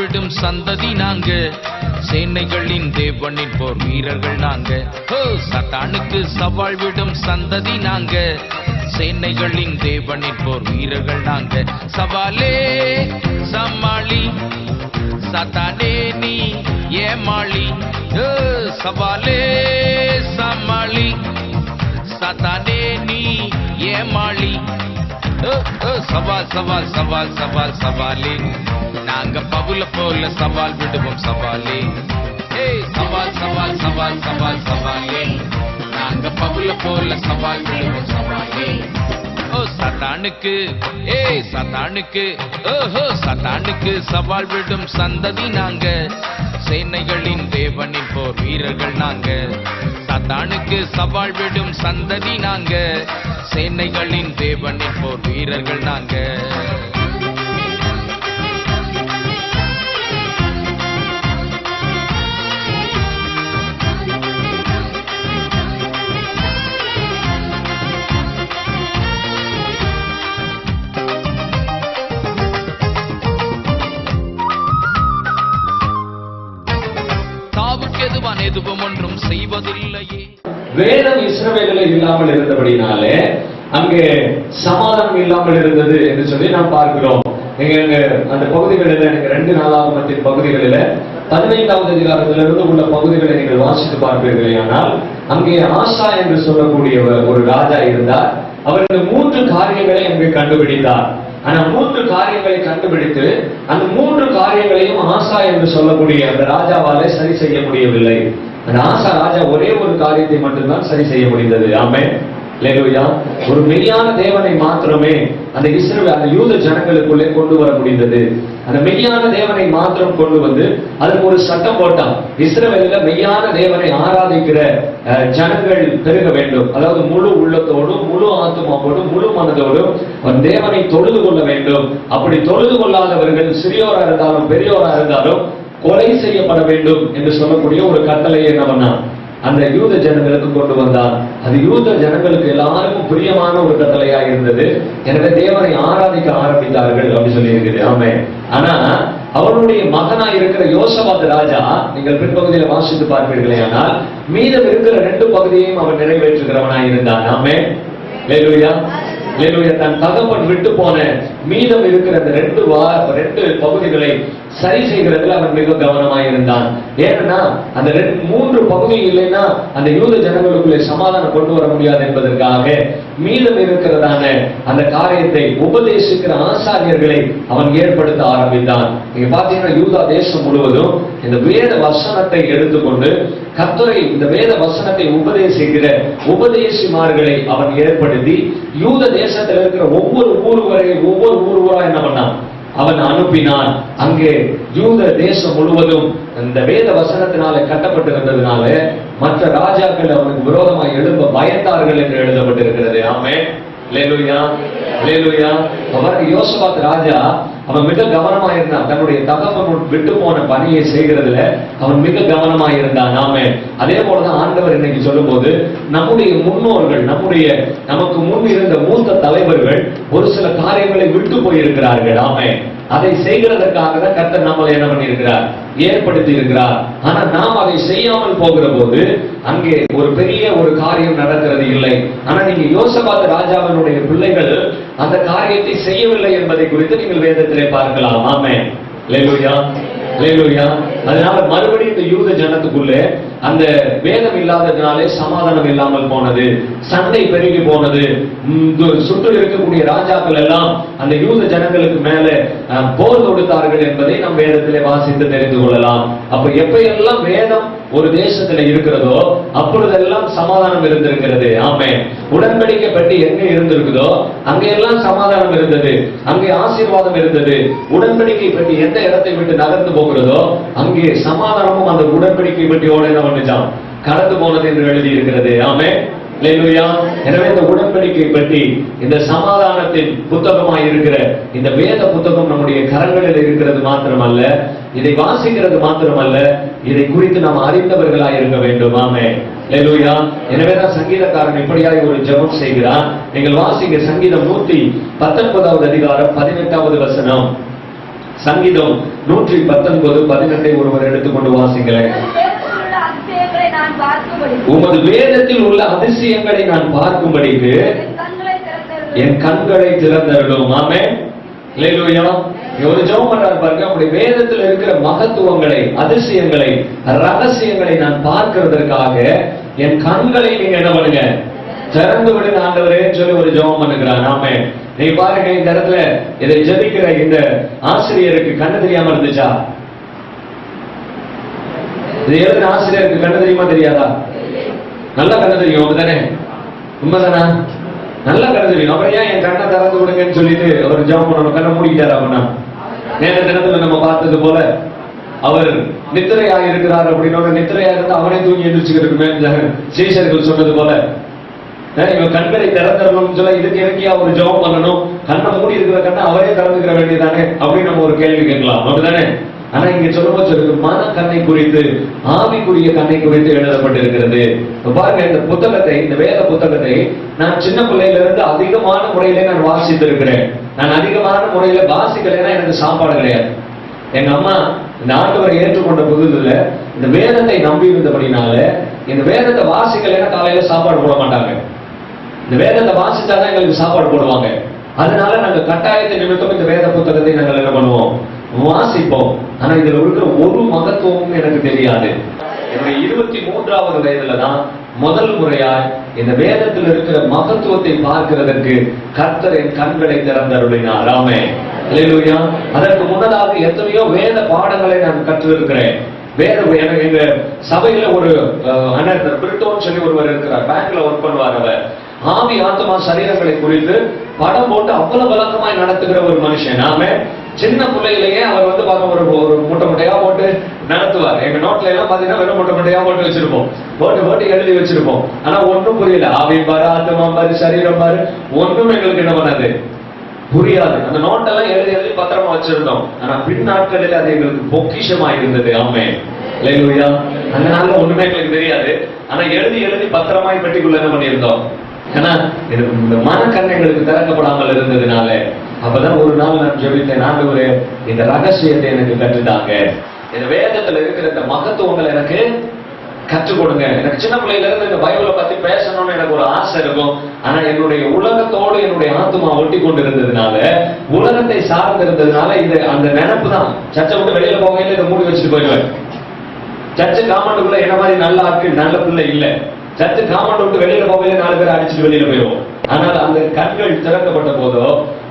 விடும் சந்ததி நாங்க, சேனைகளின் தேவனின் போர் வீரர்கள் நாங்க. சத்தானுக்கு சவால் விடும் சந்ததி நாங்க, சேனைகளின் தேவனின் போர் வீரர்கள் நாங்க. சவாலே சமாளி, சத்தானே நீ ஏமாளி. சவாலே சமாளி, சத்தானே நீ ஏமாளி. சவால் சவால் சவால் சவால் சவாலே, நாங்க பவுல போல சவால் விடுவோம் சவாலே. சவால் சவால் சவால் சவால் சவாலே, நாங்க பவுல போல சவால் விடுவோம் சவாலே. சத்தானுக்கு சத்தானுக்கு சத்தானுக்கு சவால் விடும் சந்ததி நாங்க, சேனைகளின் தேவனின் போர் வீரர்கள் நாங்க. சத்தானுக்கு சவால் விடும் சந்ததி நாங்க, சேனைகளின் தேவனின் போர் வீரர்கள் நாங்க. எதுவும் ஒன்றும் செய்வதில்லையே. வேதம் இஸ்ரவேலில் இல்லாமல் இருந்தபடினாலே அங்கே சமாதானம் இல்லாமல் இருந்தது என்று சொல்லி நாம் பார்க்கிறோம். அந்த பகுதிகளில் 2 நாளாகமத்தின் பகுதிகளில் 15வது அதிகாரத்திலிருந்து உள்ள பகுதிகளை நீங்கள் வாசித்து பார்ப்பீர்களே, ஆனால் அங்கே ஆசா என்று சொல்லக்கூடிய ஒரு ராஜா இருந்தார். அவர் 3 காரியங்களை அங்கே கண்டுபிடித்தார். ஆனா 3 காரியங்களை கண்டுபிடித்து அந்த 3 காரியங்களையும் ஆசா என்று சொல்லக்கூடிய அந்த ராஜாவாலே சரி செய்ய முடியவில்லை. அந்த ஆசா ராஜா ஒரே ஒரு காரியத்தை மட்டும்தான் சரி செய்ய முடிந்தது. ஆமென், அல்லேலூயா. ஒரு மெய்யான தேவனை மாத்திரமே அந்த இஸ்ரவேல் அந்த யூத ஜனங்களுக்குள்ளே கொண்டு வர முடிந்தது. அந்த மெய்யான தேவனை மாத்திரம் கொண்டு வந்து அதற்கு ஒரு சட்டம் போட்டான். இஸ்ரவேலில் மெய்யான தேவனை ஆராதிக்கிற ஜனங்கள் பெருக வேண்டும். அதாவது முழு உள்ளத்தோடும் முழு ஆத்துமாவோடும் முழு மனதோடும் தேவனை தொழுது கொள்ள வேண்டும். அப்படி தொழுது கொள்ளாதவர்கள் சிறியோரா இருந்தாலும் பெரியோரா இருந்தாலும் கொலை செய்யப்பட வேண்டும் என்று சொல்லக்கூடிய ஒரு கட்டளையை என்ன பண்ணான், அந்த யூத ஜனங்களுக்கு கொண்டு வந்தார். அது யூத ஜனங்களுக்கு எல்லாருக்கும் பிரியமான ஒரு கட்டளையா இருந்தது. எனவே தேவனை ஆராதிக்க ஆரம்பித்தார்கள் அப்படி சொல்லி இருக்குது. ஆமென். ஆனா அவருடைய மகனா இருக்கிற யோசபாத் ராஜா, நீங்கள் பின்பகுதியில் வாசித்து பார்ப்பீர்களே, ஆனால் மீதம் இருக்கிற 2 பகுதியையும் அவன் நிறைவேற்றுகிறவனாய் இருந்தான். ஆமென், அல்லேலூயா. அல்லேலூயா. தன் தகப்பன் விட்டு போன மீதம் இருக்கிற அந்த 2 பகுதிகளை சரி செய்கிறதுல அவன் மிக கவனமாக இருந்தான். ஏன்னா அந்த 3 பகுதி இல்லைன்னா அந்த யூத ஜனங்களுக்குள்ளே சமாதானம் கொண்டு வர முடியாது என்பதற்காக மீதம் இருக்கிறதான அந்த காரியத்தை உபதேசிக்கிற ஆசாரியர்களை அவன் ஏற்படுத்த ஆரம்பித்தான். நீங்க பாத்தீங்கன்னா யூதா தேசம் முழுவதும் இந்த வேத வசனத்தை எடுத்துக்கொண்டு கர்த்தரை இந்த வேத வசனத்தை உபதேசிக்கிற உபதேசிமார்களை அவன் ஏற்படுத்தி யூத தேசத்தில் இருக்கிற ஒவ்வொரு ஊருவரா என்ன பண்ணான், அவன் அனுப்பினான். அங்கே யூத தேசம் முழுவதும் இந்த வேத வசனத்தினால கட்டப்பட்டிருந்ததுனால மற்ற ராஜாக்கள் அவனுக்கு விரோதமாக எழும்ப பயந்தார்கள் என்று எழுதப்பட்டிருக்கிறது. ஆமென், அல்லேலூயா, அல்லேலூயா. அவருக்கு யோசபாத் ராஜா அவன் மிக கவனமா இருந்தான். தன்னுடைய தகப்பன் விட்டு போன பணியை செய்கிறதுல அவன் மிக கவனமா இருந்தான். ஆமென். அதே போலதான் ஆண்டவர் இன்னைக்கு சொல்லும் போது நம்முடைய முன்னோர்கள், நமக்கு முன் இருந்த மூத்த தலைவர்கள் ஒரு சில காரியங்களை விட்டு போயிருக்கிறார்கள். ஆமென். அதை செய்கிறதற்காக தான் கர்த்தர் நம்மளை என்ன பண்ணியிருக்கிறார், ஏற்படுத்தி இருக்கிறார். ஆனா நாம் அதை செய்யாமல் போகிற போது அங்கே ஒரு பெரிய ஒரு காரியம் நடக்கிறது இல்லை. ஆனா நீங்க யோசபாத் ராஜாவினுடைய பிள்ளைகள் அந்த காரியத்தை செய்யவில்லை என்பதை குறித்து நீங்கள் வேதத்திலே பார்க்கலாம். ஆமென், அல்லேலூயா, அல்லேலூயா. அதனால மறுபடியும் இந்த யூத ஜனத்துக்குள்ளே அந்த வேதம் இல்லாததுனாலே சமாதானம் இல்லாமல் போனது, சண்டை பெருகி போனது. சுற்று இருக்கக்கூடிய ராஜாக்கள் எல்லாம் அந்த யூத ஜனங்களுக்கு மேல போர் தொடுத்தார்கள் என்பதை நம் வேதத்திலே வாசித்து தெரிந்து கொள்ளலாம். அப்ப எப்பெல்லாம் வேதம் ஒரு தேசத்துல இருக்கிறதோ அப்பொழுதெல்லாம் சமாதானம் இருந்திருக்கிறது. ஆமென். உடன்படிக்கை பற்றி எங்க இருந்திருக்குதோ அங்கெல்லாம் சமாதானம் இருந்தது, அங்கே ஆசீர்வாதம் இருந்தது. உடன்படிக்கை பற்றி எந்த இடத்தை விட்டு நகர்ந்து போகிறதோ அங்கே சமாதானமும் அந்த உடன்படிக்கை பற்றியோட என்ன பண்ணிச்சான், கடந்து போனது என்று எழுதி இருக்கிறது. ஆமென், அல்லேலூயா. எனவே இந்த உடன்படிக்கை பற்றி இந்த சமாதானத்தின் புத்தகமாய் இருக்கிற இந்த வேத புத்தகம் நம்முடைய கரங்களில் இருக்கிறது மாத்திரமல்ல, இதை வாசிக்கிறது மாத்திரமல்ல, இதை குறித்து நாம் அறிந்தவர்களாய் இருக்க வேண்டும். ஆமென், அல்லேலூயா. எனவேதான் சங்கீதக்காரன் இப்படியாய் ஒரு ஜெபம் செய்கிறான். நீங்கள் வாசிங்க சங்கீதம் 119வது அதிகாரம் 18வது வசனம். சங்கீதம் 119:18 ஒருவர் எடுத்துக்கொண்டு வாசிங்களேன். உமது வேதத்தில் உள்ள அதிசயங்களை நான் பார்க்கும்படிக்கு என் கண்களை திறந்தருளும். ஆமென். அல்லேலூயா. ஒரு ஜெபம் பண்றாரு பாருங்க, அப்படி வேதத்தில் இருக்கிற மகத்துவங்களை, அதிசயங்களை, ரகசியங்களை நான் பார்க்கிறதற்காக என் கண்களை நீங்க என்ன பண்ணுங்க, திறந்து விடுங்க ஆண்டவரே சொல்லி ஒரு ஜெபம் பண்ணுகிறார். ஆமென். நீ பாருங்க, இந்த இடத்துல இதை ஜெபிக்கிற இந்த ஆசிரியருக்கு கண்ணு தெரியாம இருந்துச்சா? இது எழுதின ஆசிரியருக்கு கண்ணு தெரியுமா தெரியாதா? நல்ல கண்ணு தெரியும். அப்படிதானே? உண்மைதானா? நல்ல கண்ணு தெரியும். அப்புறம் ஏன் என் கண்ணை திறந்து விடுங்கன்னு சொல்லிட்டு அவர் ஜெபம் பண்ணணும், கண்ணை மூடிக்கிட்டாரு. அப்படின்னா நேர தினத்துல நம்ம பார்த்தது போல அவர் நித்திரையா இருக்கிறார் அப்படின்னு, நித்திரையா இருந்து அவனே தூங்கி எந்திரிச்சுக்கிட்டு சீஷர்கள் சொன்னது போல இவன் கண்களை திறந்துடணும்னு சொல்ல இதுக்கு எனக்கே அவர் ஜெபம் பண்ணணும், கண்ணை மூடி இருக்கிற கண்ணை அவரே திறந்துக்கிற வேண்டியதானே அப்படின்னு நம்ம ஒரு கேள்வி கேட்கலாம். அப்படிதானே? ஆனா இங்க சொல்லும்போது மன கண்ணை குறித்து, ஆவிக்குரிய கண்ணை குறித்து எழுதப்பட்டிருக்கிறது. பாருங்க, இந்த புத்தகத்தை, இந்த வேத புத்தகத்தை நான் சின்ன பிள்ளையில இருந்து அதிகமான முறையில நான் வாசித்திருக்கிறேன். நான் அதிகமான முறையில வாசிக்கலைன்னா எனக்கு சாப்பாடு கிடையாது. எங்க அம்மா இந்த ஆண்டவரை ஏற்றுக்கொண்ட புதுதுல இந்த வேதத்தை நம்பி இருந்தபடினால இந்த வேதத்தை வாசிக்கலைன்னா காலையில சாப்பாடு போட மாட்டாங்க. இந்த வேதத்தை வாசிச்சாதான் எங்களுக்கு சாப்பாடு போடுவாங்க. அதனால நாங்க கட்டாயத்தை நிமித்தம் இந்த வேத புத்தகத்தை நாங்கள் என்ன பண்ணுவோம், வாசிப்போம். ஆனா இதுல இருக்கிற ஒரு மகத்துவமும் எனக்கு தெரியாது. என்னுடைய 23வது வயதுல தான் முதல் முறையாய் இந்த வேதத்தில் இருக்கிற மகத்துவத்தை பார்க்கிறதற்கு கர்த்தர் என் கண்களை திறந்தருளினார். ஆமென். அல்லேலூயா. அதற்கு முன்னதாக எத்தனையோ வேத பாடங்களை நான் கற்றிருக்கிறேன். வேற எங்க சபையில ஒரு அண்ணன் பிரிட்டோன்னு சொல்லி ஒருவர் இருக்கிறார், பேங்க்ல ஒர்க் பண்ணுவார். அவர் ஆவி ஆத்மா சரீரங்களை குறித்து படம் போட்டு அவ்வளவு விளக்கமாய் நடத்துகிற ஒரு மனுஷன். நாம சின்ன பிள்ளையிலேயே அவர் வந்து ஒரு முட்டை முட்டையா போட்டு நடத்துவார். எங்க நோட்ல எல்லாம் பாத்தீங்கன்னா வெறும் முட்டை முட்டையா போட்டு வச்சிருப்போம், போட்டு எழுதி வச்சிருப்போம். ஆனா ஒன்னும் புரியல. ஆவி பாரு, ஆத்மா பாரு, சரீரம் பாரு, ஒன்றும் எங்களுக்கு என்ன பண்ணாது, புரியாது. அந்த நோட்டெல்லாம் எழுதி பத்திரமா வச்சிருந்தோம். ஆனா பின் நாட்களில் அது எங்களுக்கு பொக்கிஷமா இருந்தது. ஆமென். அல்லேலூயா. அந்த நாள்ல ஒண்ணுமே எங்களுக்கு தெரியாது. ஆனா எழுதி பத்திரமாய் பெட்டிக்குள்ள என்ன பண்ணியிருந்தோம். ஏன்னா இந்த மனக்கண் எங்களுக்கு திறக்கப்படாமல் இருந்ததுனால அப்பதான் ஒரு நாள் நான் ஜெபித்தேன், ஆண்டவரே இந்த ரகசியத்தை எனக்கு கற்றுட்டாங்க, இந்த வேதத்துல இருக்கிற இந்த மகத்துவங்களை எனக்கு கற்றுக் கொடுங்க. எனக்கு சின்ன பிள்ளையில இருந்து இந்த பைபிளை பத்தி பேசணும்னு எனக்கு ஒரு ஆசை இருக்கும். ஆனா என்னுடைய உலகத்தோடு என்னுடைய ஆத்மா ஒட்டி கொண்டு இருந்ததுனால, உலகத்தை சார்ந்து இருந்ததுனால இது அந்த நினைப்பு தான். சர்ச்சை விட்டு வெளியில போகையில இதை மூடி வச்சுட்டு போயிடுவேன். சர்ச்சை காமண்டுக்குள்ள என்ன மாதிரி நல்ல ஆட்கள், நல்ல பிள்ளை இல்ல. சர்ச்சை காமண்ட் விட்டு வெளியில போகையில 4 பேர் அடிச்சுட்டு வெளியில போயிடுவோம். ஆனால் அந்த கண்கள் திறக்கப்பட்ட போதோ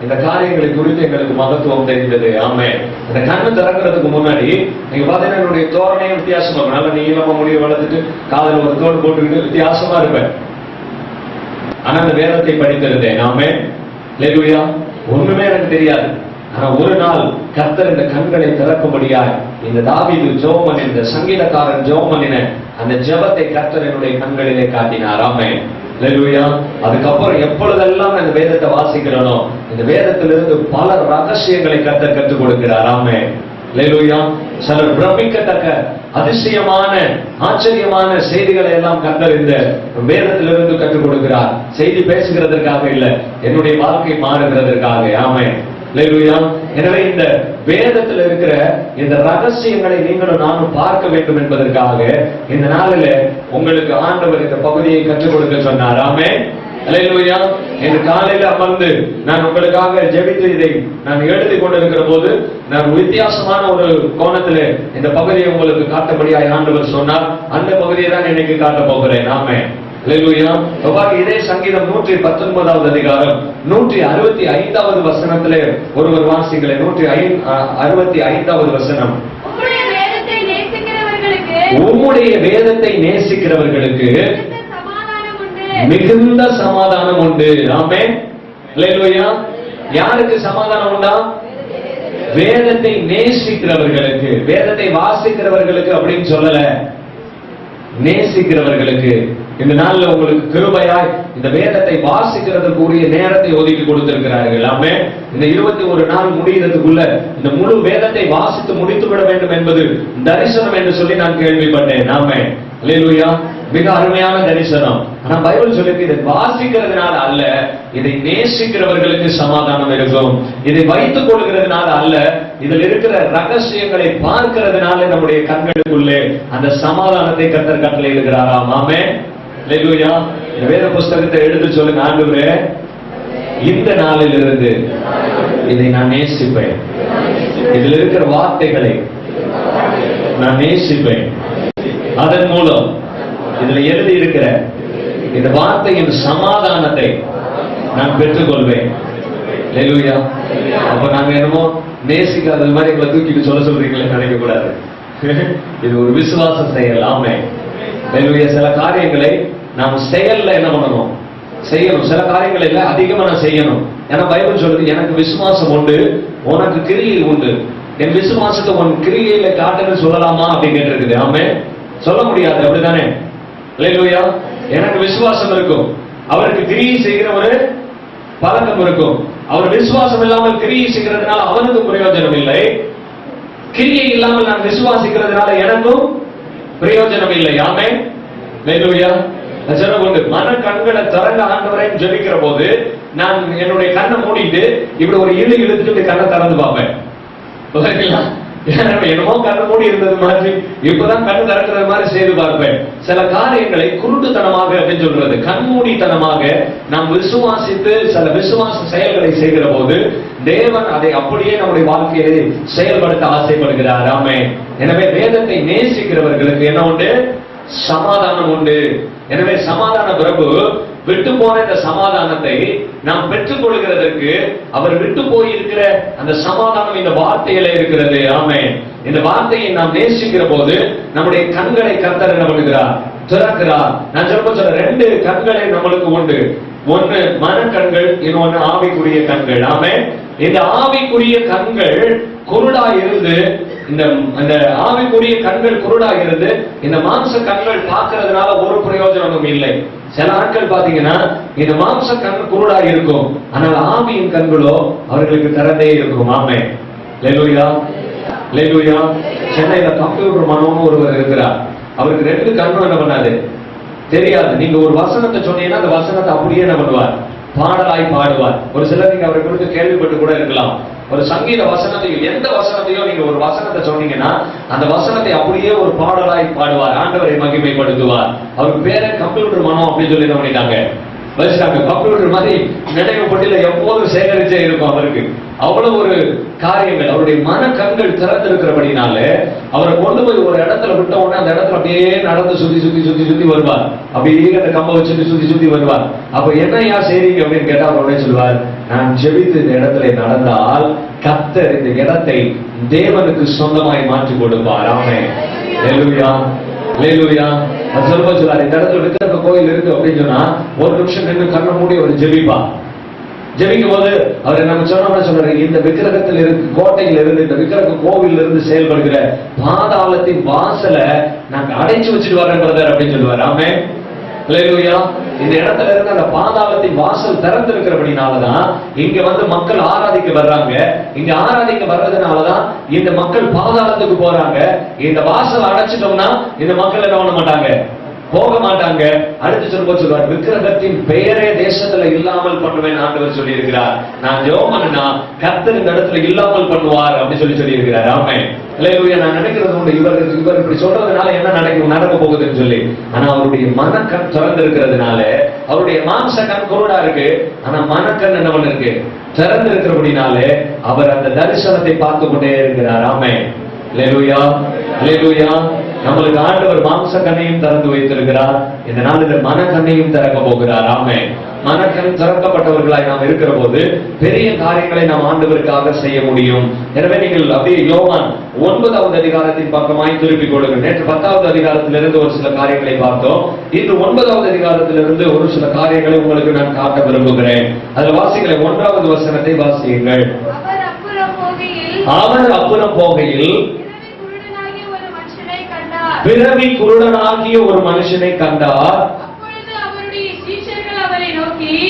இந்த காரியங்களை குறித்து எங்களுக்கு மகத்துவம் தெரிந்தது. ஆமே. இந்த கண்ணு திறக்கிறதுக்கு முன்னாடி நீங்க பாத்தீங்கன்னா என்னுடைய தோரணையும் வித்தியாசமா இருக்கும். நல்ல நீளமா முடிவு வளர்த்துட்டு காதல் ஒரு தோடு போட்டுக்கிட்டு வித்தியாசமா இருப்பேன். ஆனா அந்த வேதத்தை படித்திருந்தேன். ஆமே. அல்லேலூயா. ஒண்ணுமே எனக்கு தெரியாது. ஆனா ஒரு நாள் கர்த்தர் இந்த கண்களை திறக்கும்படியாய் இந்த தாவீது ஜெபம் பண்ணின, இந்த சங்கீதக்காரன் ஜெபம் பண்ணின அந்த ஜெபத்தை கர்த்தர் என்னுடைய கண்களிலே காட்டினார். ஆமென். அல்லேலூயா. அதுக்கப்புறம் எப்பொழுதெல்லாம் இந்த வேதத்தை வாசிக்கிறனோ இந்த வேதத்திலிருந்து பல ரகசியங்களை கர்த்தர் கற்றுக் கொடுக்கிறார். ஆமென். அல்லேலூயா. சிலர் பிரமிக்கத்தக்க அதிசயமான ஆச்சரியமான செய்திகளை எல்லாம் கர்த்தர் இந்த வேதத்திலிருந்து கற்றுக் கொடுக்கிறார். செய்தி பேசுகிறதற்காக இல்ல, என்னுடைய வாழ்க்கை மாறுகிறதற்காக. ஆமென். அல்லேலூயா. எனவே இந்த வேதத்தில் இருக்கிற இந்த ரகசியங்களை நீங்களும் நானும் பார்க்க வேண்டும் என்பதற்காக இந்த நாளில் உங்களுக்கு ஆண்டவர் இந்த பகுதியை கற்றுக் கொடுக்க சொன்னார். ஆமென். அல்லேலூயா. இந்த காலையில அமர்ந்து நான் உங்களுக்காக ஜெபித்து இதை நான் எழுதி கொண்டிருக்கிற போது நான் வித்தியாசமான ஒரு கோணத்தில் இந்த பகுதியை உங்களுக்கு காட்டும்படியாக ஆண்டவர் சொன்னார். அந்த பகுதியை தான் இன்னைக்கு காட்ட போகிறேன். ஆமென். அல்லேலூயா. இதே சங்கீதம் 119வது அதிகாரம் 165வது வசனத்திலே ஒருவர் வாசிங்களே. 165வது வசனம். உம்முடைய வேதத்தை நேசிக்கிறவர்களுக்கு மிகுந்த சமாதானம் உண்டு. ஆமென். அல்லேலூயா. யாருக்கு சமாதானம் உண்டா? வேதத்தை நேசிக்கிறவர்களுக்கு. வேதத்தை வாசிக்கிறவர்களுக்கு அப்படின்னு சொல்லல, நேசிக்கிறவர்களுக்கு. இந்த நாள்ல உங்களுக்கு கிருபையாய் இந்த வேதத்தை வாசிக்கிறதுக்கு உரிய நேரத்தை ஒதுக்கி கொடுத்திருக்கிறார்கள். ஆமென். இந்த 21 நாள் முடிகிறதுக்குள்ள இந்த முழு வேதத்தை வாசித்து முடித்து விட வேண்டும் என்பது தரிசனம் என்று சொல்லி நான் கேள்விப்பட்டேன். ஆமென். அல்லேலூயா. மிக அருமையான தரிசனம். ஆனா பைபிள் சொல்லிருக்கு, இதை வாசிக்கிறதுனால அல்ல, இதை நேசிக்கிறவர்களுக்கு சமாதானம் இருக்கும். இதை வைத்துக் கொள்கிறதுனால அல்ல, இதில் இருக்கிற ரகசியங்களை பார்க்கிறதுனால நம்முடைய கண்களுக்குள்ளே அந்த சமாதானத்தை கர்த்தர் கட்டளையிடுகிறாராம். ஆமென். அல்லேலூயா. இந்த வேத புஸ்தகத்தை எடுத்து சொல்லுங்க, ஆண்டவரே இந்த நாளிலிருந்து இதை நான் நேசிப்பேன், இதில் இருக்கிற வார்த்தைகளை நான் நேசிப்பேன், அதன் மூலம் இதுல எழுதி இருக்கிற இந்த வார்த்தையின் சமாதானத்தை நான் பெற்றுக்கொள்வேன். அல்லேலூயா. அப்ப நாங்க என்னமோ நேசிக்காத மாதிரி எங்களை தூக்கிட்டு சொல்றீங்களே நினைக்க கூடாது. இது ஒரு விசுவாச செயல். ஆமென். அல்லேலூயா. சில காரியங்களை நாம் செயல்ல என்ன பண்ணணும், செய்யணும். சில காரியங்களை இல்ல அதிகமா நான் செய்யணும். ஏன்னா பைபிள் சொல்லுது, எனக்கு விசுவாசம் உண்டு உனக்கு கிரியை உண்டு, என் விசுவாசத்தை உன் கிரியையில காட்டுன்னு சொல்லலாமா அப்படின்னு கேட்டிருக்குது. ஆமென். சொல்ல முடியாது, அப்படித்தானே? அல்லேலூயா. எனக்கு விசுவாசம் இருக்கும், அவருக்கு கிரியை செய்கிற ஒரு பழக்கம் இருக்கும். அவர் விசுவாசம் இல்லாமல் கிரியை செய்கிறதுனால அவனுக்கு பிரயோஜனம் இல்லை, கிரியை இல்லாமல் நான் விசுவாசிக்கிறதுனால எனக்கும் பிரயோஜனம் இல்லை. ஆமென். அல்லேலூயா. மன கண்களை திறந்த ஆண்டவரை ஜெபிக்கிற போது நான் என்னுடைய கண்ணை மூடிட்டு இப்படி ஒரு இழு இழுத்துட்டு கண்ணை திறந்து பார்ப்பேன். என்னமோ கண்ணு மூடி இருந்தது மாதிரி இப்பதான் கண்ணு திறக்கிறது மாதிரி செய்து பார்ப்பேன். சில காரியங்களை குருட்டுத்தனமாக அப்படின்னு சொல்றது, கண்மூடித்தனமாக நாம் விசுவாசித்து சில விசுவாச செயல்களை செய்கிற போது தேவன் அதை அப்படியே நம்முடைய வாழ்க்கையிலே செயல்படுத்த ஆசைப்படுகிறார். ஆமென். எனவே வேதத்தை நேசிக்கிறவர்களுக்கு என்ன உண்டு? சமாதானம் உண்டு. எனவே சமாதான பிரபு விட்டு போன இந்த சமாதானத்தை நாம் பெற்றுக் கொள்கிறதற்கு அவர் விட்டு போயிருக்கிற அந்த சமாதானம் இந்த வார்த்தையில இருக்கிறது. ஆமென். இந்த வார்த்தையை நாம் நேசிக்கிற போது நம்முடைய கண்களை கர்த்தர் என்ன பண்ணுகிறார்? திறக்கிறார். நான் சொல்ல ரெண்டு கண்களை நம்மளுக்கு உண்டு. ஒன்னு மனக்கண்கள், இன்னொன்னு ஆவிக்குரிய கண்கள். ஆமென். இந்த ஆவிக்குரிய கண்கள் குருடா இருந்து, இந்த ஆவிக்குரிய கண்கள் குருடா இருந்து இந்த மாம்ச கண்கள் பார்க்கிறதுனால ஒரு பிரயோஜனமும் இல்லை. சில ஆட்கள் பாத்தீங்கன்னா இந்த மாம்ச கண் குருடா இருக்கும், ஆனால் ஆவியின் கண்களோ அவர்களுக்கு திறந்தே இருக்கும். ஆமென். அல்லேலூயா. அல்லேலூயா. சென்னையில கம்ப்யூட்டர் மனோன்னு ஒருவர் இருக்கிறார். அவருக்கு ரெண்டு கண்ணும் என்ன பண்ணாது தெரியாது. நீங்க ஒரு வசனத்தை சொன்னீங்கன்னா அந்த வசனத்தை அப்படியே என்ன பண்ணுவார்? பாடலாய் பாடுவார். ஒரு சிலர் நீங்க அவரை குறித்து கேள்விப்பட்டு கூட இருக்கலாம். ஒரு சங்கீத வசனத்தையும் எந்த வசனத்தையும் நீங்க ஒரு வசனத்தை சொன்னீங்கன்னா அந்த வசனத்தை அப்படியே ஒரு பாடலாய் பாடுவார், ஆண்டவரை மகிமைப்படுத்துவார். அவருக்கு பேரை கம்ப்யூட்டர் மனம் அப்படின்னு சொல்லி என்ன பண்ணிட்டாங்க, வச்சுட்டாங்க. கம்ப்யூட்டர் மாதிரி நினைவு பட்டியல எப்போதும் சேகரிச்சே இருக்கும் அவருக்கு. அவ்வளவு ஒரு காரியங்கள். அவருடைய மன கண்கள் திறந்திருக்கிறபடினால அவரை கொண்டு போய் ஒரு இடத்துல விட்ட உடனே அந்த இடத்துல அப்படியே நடந்து சுத்தி சுத்தி சுத்தி சுத்தி வருவார். அப்படியே அந்த கம்ப வச்சுட்டு சுத்தி சுத்தி வருவார். அப்ப என்னையா செய்றீங்க அப்படின்னு கேட்டா அவர் உடனே சொல்வார், நான் ஜெபித்து இந்த இடத்துல நடந்தால் கர்த்தர் இந்த இடத்தை தேவனுக்கு சொந்தமாய் மாற்றி கொடுப்பார். ஆமென். அல்லேலூயா. அல்லேலூயா. சொல்லுவார், இந்த இடத்துல விக்கிரக கோயில் இருக்கு அப்படின்னு சொன்னா ஒரு நிமிஷம் நின்று கண்ணை மூடி அவர் ஜெபிப்பா. ஜெபிக்கும் போது அவர் நம்ம சொன்னோம்னா சொல்றாரு, இந்த விக்கிரகத்தில் இருக்கு, கோட்டையில் இருந்து, இந்த விக்கிரக கோவில் இருந்து செயல்படுகிற பாதாளத்தின் வாசலை நாங்க அடைச்சு வச்சுட்டு வரேன் பிரதர் அப்படின்னு சொல்லுவார். ஆமென். அல்லேலூயா. இந்த இடத்துல இருந்து அந்த பாதாளத்தின் வாசல் திறந்திருக்கிறபடினாலதான் இங்க வந்து மக்கள் ஆராதிக்க வர்றாங்க. இங்க ஆராதிக்க வர்றதுனாலதான் இந்த மக்கள் பாதாளத்துக்கு போறாங்க. இந்த வாசல் அடைச்சிட்டோம்னா இந்த மக்கள் என்ன பண்ண மாட்டாங்க, போக மாட்டாங்க. அடுத்து சொல்லுவார், விக்கிரகத்தின் பெயரே தேசத்துல இல்லாமல் பண்ணுவேன் ஆண்டவர் சொல்லி இருக்கிறார். நான் ஜெபம் பண்ணா கர்த்தர் இந்த இடத்துல இல்லாமல் பண்ணுவார் அப்படி சொல்லி இருக்கிறார். ஆமென். அல்லேலூயா. நான் நினைக்கிறது உண்டு, இவர் இப்படி சொல்றதுனால என்ன நடக்க போகுதுன்னு சொல்லி. ஆனா அவருடைய மனக்கண் திறந்திருக்கிறதுனால, அவருடைய மாம்ச கண் குருடா இருக்கு, ஆனா மனக்கண் என்ன பண்ண இருக்கு, திறந்திருக்கிறபடினாலே அவர் அந்த தரிசனத்தை பார்த்து கொண்டே இருக்கிறார். ஆமென். அல்லேலூயா. அல்லேலூயா. நம்மளுக்கு ஆண்டவர் மாம்ச கண்ணையும் திறந்து வைத்திருக்கிறார். இந்த நாளில் மன கண்ணையும் திறக்க போகிறார். ஆமென். மனக்கண் திறக்கப்பட்டவர்களாய் நாம் இருக்கிற போது பெரிய காரியங்களை நாம் ஆண்டவருக்காக செய்ய முடியும். எனவே நீங்கள் அப்படியே யோவான் 9வது அதிகாரத்தின் பக்கமாய் திருப்பிக் கொடுங்க. நேற்று 10வது அதிகாரத்திலிருந்து ஒரு சில காரியங்களை பார்த்தோம். இன்று 9வது அதிகாரத்திலிருந்து ஒரு சில காரியங்களை உங்களுக்கு நான் காட்ட விரும்புகிறேன். அதில் வாசிகளை 1வது வசனத்தை வாசியுங்கள். அவர் அப்புறம் போகையில் பிறவி குருடனாகிய ஒரு மனுஷனை கண்டார்.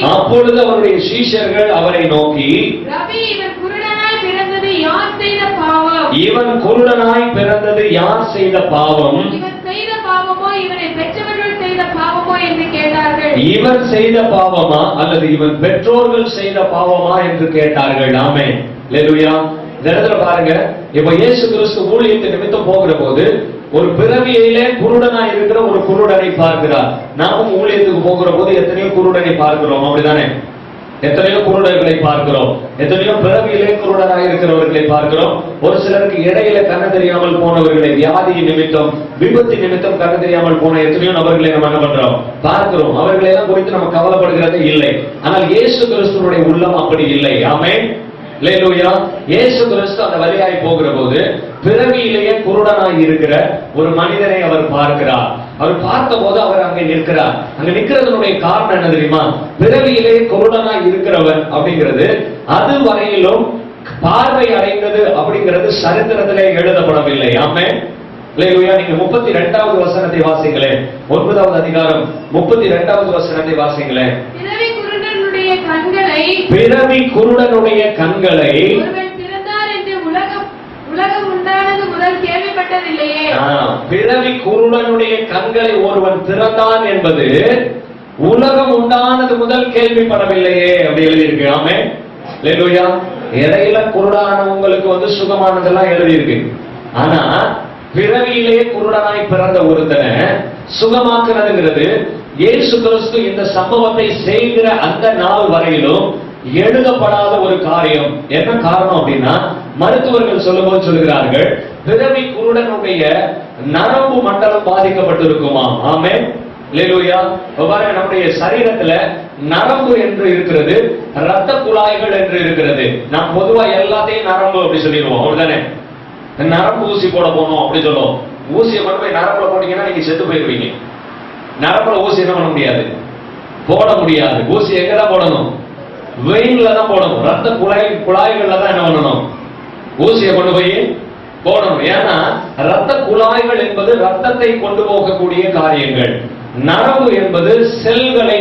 அப்பொழுது அவருடைய சீஷர்கள் அவரை நோக்கி, ரபி, இவன் குருடனாய் பிறந்தது யார் செய்த பாவம்? இவன் குருடனாய் பிறந்தது யார் செய்த பாவம்? இவன் செய்த பாவமோ இவனை பெற்றவர்கள் செய்த பாவமோ என்று கேட்டார்கள். இவன் செய்த பாவமா அல்லது இவன் பெற்றோர்கள் செய்த பாவமா என்று கேட்டார்கள். ஆமென். அல்லேலூயா. இந்த இடத்துல பாருங்க, இப்ப இயேசு கிறிஸ்து ஊழியத்தை நிமித்தம் போகிற போது ஒரு பிறவியிலே குருடனாய் இருக்கிற ஒரு குருடனை பார்க்கிறார். நாமும் ஊழியத்துக்கு போகிற போது எத்தனையோ குருடனை பார்க்கிறோம், அப்படிதானே? எத்தனையோ குருடர்களை பார்க்கிறோம், எத்தனையோ பிறவியிலே குருடராக இருக்கிறவர்களை பார்க்கிறோம். ஒரு சிலருக்கு இடையில கண்ணு தெரியாமல் போனவர்களை, வியாதி நிமித்தம் விபத்து நிமித்தம் கண்ணு தெரியாமல் போன எத்தனையோ நபர்களை நம்ம என்ன பண்றோம், பார்க்கிறோம். அவர்களை எல்லாம் குறித்து நம்ம கவலைப்படுகிறதே இல்லை. ஆனால் இயேசு கிறிஸ்துவினுடைய உள்ளம் அப்படி இல்லை. ஆமென், அல்லேலூயா. இயேசு கிறிஸ்து அந்த வழியாய் போகிற போது பிறவியிலேயே குருடனாய் இருக்கிற ஒரு மனிதனை அவர் பார்க்கிறார். அவர் பார்த்த போது அவர் அங்கே நிற்கிறார். அங்க நிற்கிறதுனுடைய காரணம் என்ன தெரியுமா? பிறவியிலே குருடனாய் இருக்கிறவன் அப்படிங்கிறது அது வரையிலும் பார்வை அடைந்தது அப்படிங்கிறது சரித்திரத்திலே எழுதப்படவில்லை. ஆமென், அல்லேலூயா. நீங்க 32வது வசனத்தை வாசிங்களேன். 9வது அதிகாரம் 32வது வசனத்தை வாசிங்களேன். பிறவி குருடனுடைய கண்களை பிறவி குருடனுடைய கண்களை ஒருவன் திறந்தார் என்று உலகம் உண்டானது முதல் கேள்விப்பட்டதில்லையே. பிறவி குருடனுடைய கண்களை ஒருவன் திறந்தான் என்பது உலகம் உண்டானது முதல் கேள்விப்படவில்லையே அப்படி எழுதியிருக்கு. ஆமென், அல்லேலூயா. இடையில குருடானவங்களுக்கு சுகமானதெல்லாம் எழுதியிருக்கு. ஆனா பிறவியிலே குருடனாய் பிறந்த ஒருத்தனை சுகமாக்குறதுங்கிறது இயேசு கிறிஸ்து இந்த சம்பவத்தை செய்கிற அந்த நாள் வரையிலும் எழுதப்படாத ஒரு காரியம். என்ன காரணம் அப்படின்னா, மருத்துவர்கள் சொல்லும்போது சொல்கிறார்கள், பிறவி குருடனுடைய நரம்பு மண்டலம் பாதிக்கப்பட்டிருக்குமா. ஆமென், அல்லேலூயா. பாருங்க, நம்முடைய சரீரத்துல நரம்பு என்று இருக்கிறது, ரத்த குழாய்கள் என்று இருக்கிறது. நாம் பொதுவா எல்லாத்தையும் நரம்பு அப்படி சொல்லிடுவோம், அப்படிதானே? நரம்பு ஊசி போட போனோம் அப்படி சொல்லுவோம். ஊசியை கொண்டு போய் நரம்புல போட்டீங்கன்னா நீங்க செத்து போயிருவீங்க. நரம்புல ஊசி என்ன பண்ண முடியாது, போட முடியாது. ஊசி எங்கதான் போடணும்? வெயின்ல தான் போடணும். ரத்த குழாய்கள்ல தான் என்ன பண்ணணும்? ஊசியை கொண்டு போய் போடணும். ஏன்னா ரத்த குழாய்கள் என்பது ரத்தத்தை கொண்டு போகக்கூடிய காரியங்கள். நரம்பு என்பது செல்களை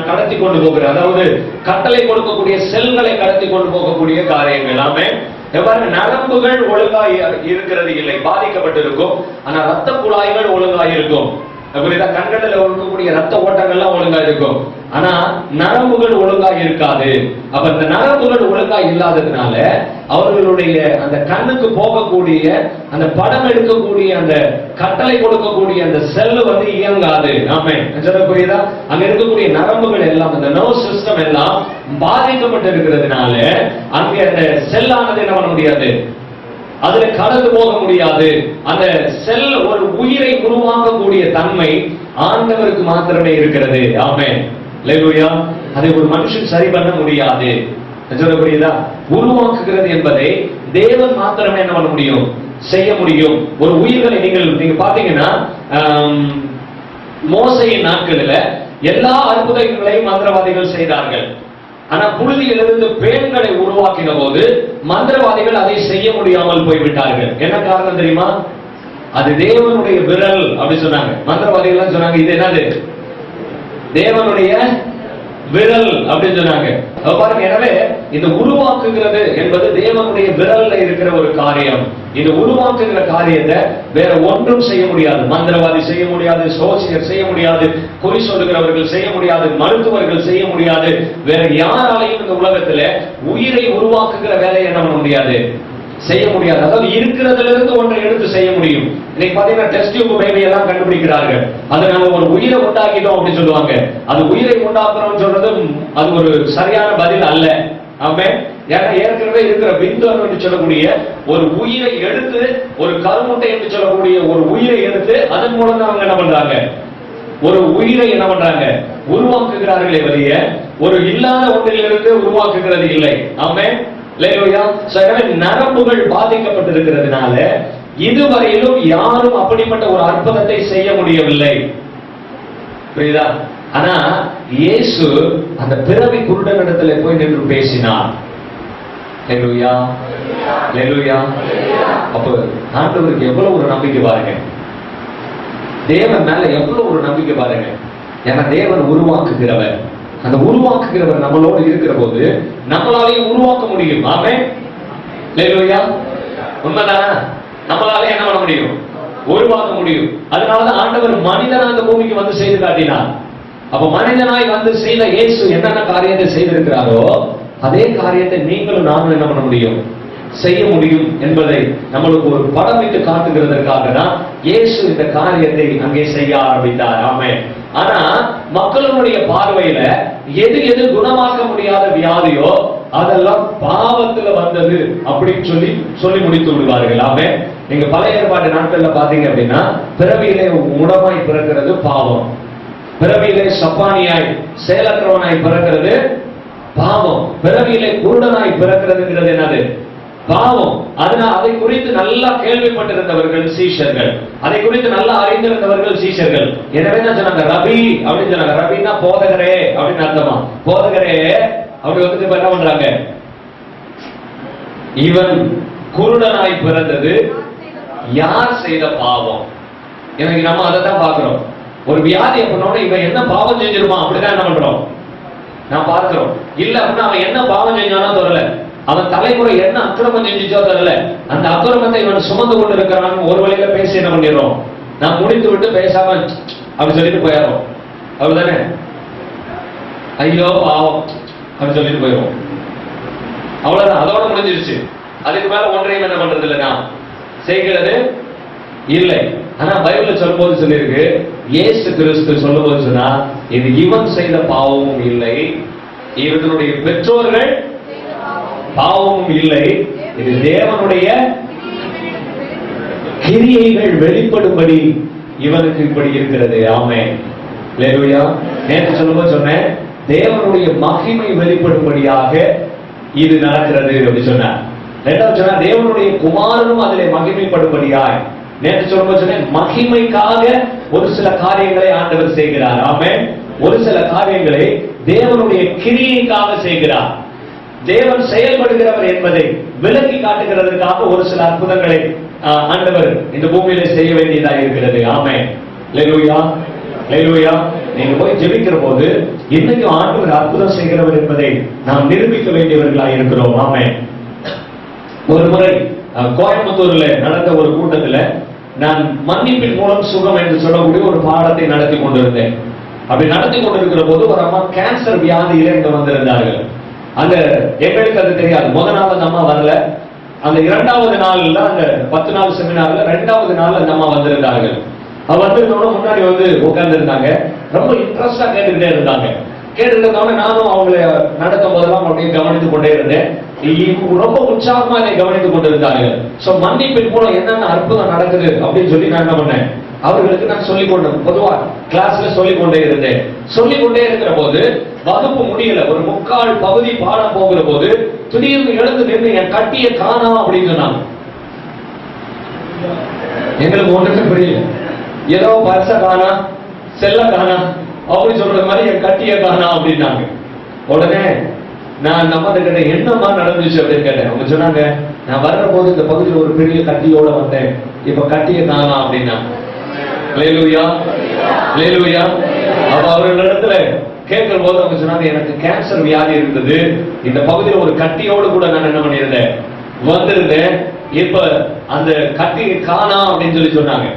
கடத்தி கொண்டு போகிற, அதாவது கட்டளை கொடுக்கக்கூடிய செல்களை கடத்தி கொண்டு போகக்கூடிய காரியங்கள். ஆமென். எவ்வாறு நரம்புகள் ஒழுங்காய் இருக்கிறது இல்லை, பாதிக்கப்பட்டிருக்கும். ஆனா ரத்த குழாய்கள் ஒழுங்காய் இருக்கும். கண்களில் இருக்கக்கூடிய ரத்த ஓட்டங்கள்லாம் ஒழுங்கா இருக்கும். ஆனா நரம்புகள் ஒழுங்கா இருக்காது. அப்ப இந்த நரம்புகள் ஒழுங்கா இல்லாததுனால அவர்களுடைய அந்த கண்ணுக்கு போகக்கூடிய அந்த படம் எடுக்கக்கூடிய அந்த கட்டளை கொடுக்கக்கூடிய அந்த செல் இயங்காது. ஆமென், புரியுதா? அங்க இருக்கக்கூடிய நரம்புகள் எல்லாம், அந்த நர்வ் சிஸ்டம் எல்லாம் பாதிக்கப்பட்டு இருக்கிறதுனால அங்கே அந்த செல்லானது என்ன பண்ண முடியாது, அதுல கடந்து போக முடியாது. அந்த செல் ஒரு உயிரை உருவாக்கக்கூடிய தன்மை ஆண்டவருக்கு மாத்திரமே இருக்கிறது. ஆமென், அல்லேலூயா. அதை ஒரு மனுஷன் சரி பண்ண முடியாது. புரியுதா? உருவாக்குகிறது என்பதை தேவன் மாத்திரமே என்ன பண்ண முடியும், செய்ய முடியும். ஒரு உயிர்களை நீங்க பாத்தீங்கன்னா மோசையின் நாட்களில் எல்லா அற்புதங்களையும் மந்திரவாதிகள் செய்தார்கள். ஆனா புழுதியிலிருந்து பேன்களை உருவாக்கின போது மந்திரவாதிகள் அதை செய்ய முடியாமல் போய்விட்டார்கள். என்ன காரணம் தெரியுமா? அது தேவனுடைய விரல் அப்படி சொன்னாங்க. மந்திரவாதிகள் சொன்னாங்க, இது என்னது? தேவனுடைய விரல் அப்படின்னு சொன்னாங்க. பாருங்க, எனவே இந்த உருவாக்குகிறது என்பது தேவனுடைய விரல்ல இருக்கிற ஒரு காரியம். இந்த உருவாக்குகிற காரியத்தை வேற ஒன்றும் செய்ய முடியாது. மந்திரவாதி செய்ய முடியாது, சோசியர் செய்ய முடியாது, குறி சொல்லுகிறவர்கள் செய்ய முடியாது, மருத்துவர்கள் செய்ய முடியாது. வேற யாராலையும் இந்த உலகத்துல உயிரை உருவாக்குகிற வேலையை என்ன பண்ண முடியாது, செய்ய முடியாது. அதாவது இருக்கிறதுல இருந்து ஒன்றை எடுத்து செய்ய முடியும். இன்னைக்கு பாத்தீங்கன்னா டெஸ்ட் டியூப் பேபி எல்லாம் கண்டுபிடிக்கிறார்கள். அதை நம்ம ஒரு உயிரை உண்டாக்கிட்டோம் அப்படின்னு சொல்லுவாங்க. அது உயிரை உண்டாக்குறோம் சொல்றது அது ஒரு சரியான பதில் அல்ல. ஆமென். ஏன்னா ஏற்கனவே இருக்கிற விந்தணு என்று சொல்லக்கூடிய ஒரு உயிரை எடுத்து, ஒரு கருமுட்டை என்று சொல்லக்கூடிய ஒரு உயிரை எடுத்து அதன் மூலம் தான் அவங்க என்ன பண்றாங்க, ஒரு உயிரை என்ன பண்றாங்க, உருவாக்குகிறார்களே வழிய ஒரு இல்லாத ஒன்றிலிருந்து உருவாக்குகிறது இல்லை. ஆமென், அல்லேலூயா. நரம்புகள் பாதிக்கப்பட்டிருக்கிறதுனால இதுவரையிலும் யாரும் அப்படிப்பட்ட ஒரு அற்புதத்தை செய்ய முடியவில்லை. புரியுதா? ஆனா இயேசு அந்த பிறவி குருடனிடத்துல போய் நின்று பேசினார். அல்லேலூயா, அல்லேலூயா. அப்ப ஆண்டவருக்கு எவ்வளவு ஒரு நம்பிக்கை பாருங்க, தேவன் மேல எவ்வளவு ஒரு நம்பிக்கை பாருங்க. ஏன்னா தேவன் உருவாக்குகிறவர். அந்த உருவாக்குகிறவர் நம்மளோடு இருக்கிற போது நம்மளாலேயும் உருவாக்க முடியும். ஆமென், அல்லேலூயா. உண்மைதானா? நம்மளாலே என்ன பண்ண முடியும், உருவாக்க முடியும். அதனாலதான் ஆண்டவர் மனிதன் அந்த பூமிக்கு வந்து செய்து காட்டினார். அப்ப மனிதனாய் வந்து செய்த இயேசு என்னென்ன காரியத்தை செய்திருக்கிறாரோ அதே காரியத்தை நீங்களும் நானும் என்ன பண்ண முடியும், செய்ய முடியும் என்பதை நம்மளுக்கு ஒரு படமிட்டு காட்டுகிறதற்காக தான் இயேசு இந்த காரியத்தை அங்கே செய்ய ஆரம்பித்தார். ஆமென். ஆனா மக்களுடைய பார்வையில எது எது குணமாக்க முடியாத வியாதியோ அதெல்லாம் பாவத்துல வந்தது அப்படின்னு சொல்லி முடித்து விடுவார்கள். ஆமென். நீங்க பழைய ஏற்பாட்டு நாட்கள்ல பாத்தீங்க அப்படின்னா பிறவியிலே முடமாய் பிறக்கிறது பாவம், பிறவியிலே சப்பானியாய் செயலற்றவனாய் பிறக்கிறது பாவம், பிறவியிலே குருடனாய் பிறக்கிறதுங்கிறது என்னது? பாவம். அதனால் அதை குறித்து நல்லா கேள்விப்பட்டிருந்தவர்கள் சீஷர்கள், அதை குறித்து நல்லா அறிந்திருந்தவர்கள் சீஷர்கள். எனவே தான் சொன்னாங்க ரபி அப்படின்னு சொன்னாங்க. ரபின்னா போதகரே அப்படின்னு அர்த்தமா. போதகரே அப்படி வந்து என்ன பண்றாங்க? இவன் குருடனாய் பிறந்தது யார் செய்த பாவம்? எனக்கு நம்ம அதை தான் பாக்குறோம். ஒரு வியாதி அப்படின்னா இவன் என்ன பாவம் செஞ்சிருப்பான் அப்படிதான் என்ன பண்றோம் நான் பார்க்கிறோம். இல்ல அப்படின்னா அவன் என்ன பாவம் செஞ்சானோ தெரியல, அவன் தலைமுறை என்ன அக்கிரமம் செஞ்சுச்சோ தெரியல, அந்த அக்கிரமத்தை இவன் சுமந்து கொண்டு இருக்கிறான் ஒரு வழியில பேசி என்ன பண்ணிடுறோம், நான் முடித்து விட்டு பேசாம அப்படி சொல்லிட்டு போயிடுறோம். அப்படிதானே? ஐயோ பாவம் அப்படின்னு சொல்லிட்டு போயிடுவோம். அவ்வளவுதான், அதோட முடிஞ்சிருச்சு. அதுக்கு மேல ஒன்றையும் என்ன பண்றது இல்லை, நான் செய்கிறது இல்லை. ஆனா பைபிள்ல சொல்லும்போது சொல்லியிருக்கு, இயேசு கிறிஸ்து சொல்லும்போது சொன்னா இது இவன் செய்த பாவமும் இல்லை, இவனுடைய பெற்றோர்கள் பாவமும் இல்லை, இது தேவனுடைய கிரியைகள் வெளிப்படும்படி இவனுக்கு இப்படி இருக்கிறது. ஆமென். அல்லேலூயா. நேற்று சொல்லும்போது சொன்னேன், தேவனுடைய மகிமை வெளிப்படும்படியாக இது நடக்கிறது அப்படி சொன்னார். இரண்டாவது சொன்னா தேவனுடைய குமாரனும் அதிலே மகிமைப்படும்படியாய். நேற்று சொல்லும்போது சொன்னேன், மகிமைக்காக ஒரு சில காரியங்களை ஆண்டவர் செய்கிறார். ஆமென். ஒரு சில காரியங்களை தேவனுடைய கிரியைக்காக செய்கிறார். தேவன் செயல்படுகிறவர் என்பதை விளக்கி காட்டுகிறதற்காக ஒரு சில அற்புதங்களை ஆண்டவர் இந்த பூமியில செய்ய வேண்டியதாக இருக்கிறது. ஆமென். அல்லேலூயா. அல்லேலூயா. நீங்க போய் ஜெபிக்கிற போது இன்னைக்கு ஆண்டவர் அற்புதம் செய்கிறவர் என்பதை நாம் நிரூபிக்க வேண்டியவர்களாக இருக்கிறோம். ஆமென். ஒரு முறை கோயம்புத்தூர்ல நடந்த ஒரு கூட்டத்துல நான் மன்னிப்பின் மூலம் சுகம் என்று சொல்லக்கூடிய ஒரு பாடத்தை நடத்தி கொண்டிருந்தேன். அப்படி நடத்தி கொண்டிருக்கிற போது ஒரு அம்மா கேன்சர் வியாதியில இங்க வந்திருந்தார்கள். அந்த எங்களுக்கு அது தெரியாது. முதல் நாள் அந்த அம்மா வரல. அந்த இரண்டாவது நாள்ல அந்த 10 நாள் செமினார்ல 2வது நாள் அந்த அம்மா வந்திருந்தார்கள். வந்திருந்தோட முன்னாடி வந்து உட்கார்ந்து இருந்தாங்க. ரொம்ப இன்ட்ரெஸ்டா கேட்டுக்கிட்டே இருந்தாங்க. கேட்டுக்கிட்டோட நானும் அவங்களை நடத்தும் போதெல்லாம் அப்படியே கவனித்துக் கொண்டே இருந்தேன். ரொம்ப உற்சாகமா என்னை கவனித்துக் கொண்டிருந்தார்கள். சோ மன்னிப்பின் மூலம் என்னென்ன அற்புதம் நடக்குது அப்படின்னு சொல்லி நான் என்ன பண்ணேன், அவர்களுக்கு நான் சொல்லிக் கொண்டேன். பொதுவா கிளாஸ்ல சொல்லிக் கொண்டே இருந்தேன். சொல்லிக் கொண்டே இருக்கிற போது வகுப்பு முடியல, ஒரு 3/4 பகுதி பாடம் போகிற போது திடீர்னு எழுந்து நின்று என் கட்டிய காணா அப்படின்னு சொன்னாங்க. எங்களுக்கு ஒன்றுக்கு புரியல. ஏதோ பர்ச காணா, செல்ல காணா அப்படின்னு சொல்றது மாதிரி என் கட்டிய காணா அப்படின்னாங்க. உடனே நான் நம்ம கிட்ட என்னமா நடந்துச்சு அப்படின்னு கேட்டேன். அவங்க சொன்னாங்க, நான் வர்ற போது இந்த பகுதியில் ஒரு பெரிய கட்டியோட வந்தேன், இப்ப கட்டிய காணா அப்படின்னா. அல்லேலூயா. அல்லேலூயா. அப்ப அவர்களிடத்துல கேட்கிற போது அவங்க சொன்னாங்க, எனக்கு கேன்சர் வியாதி இருந்தது, இந்த பகுதியில் ஒரு கட்டியோடு கூட நான் என்ன பண்ணியிருந்தேன், வந்திருந்தேன், இப்ப அந்த கட்டியை காணா அப்படின்னு சொல்லி சொன்னாங்க.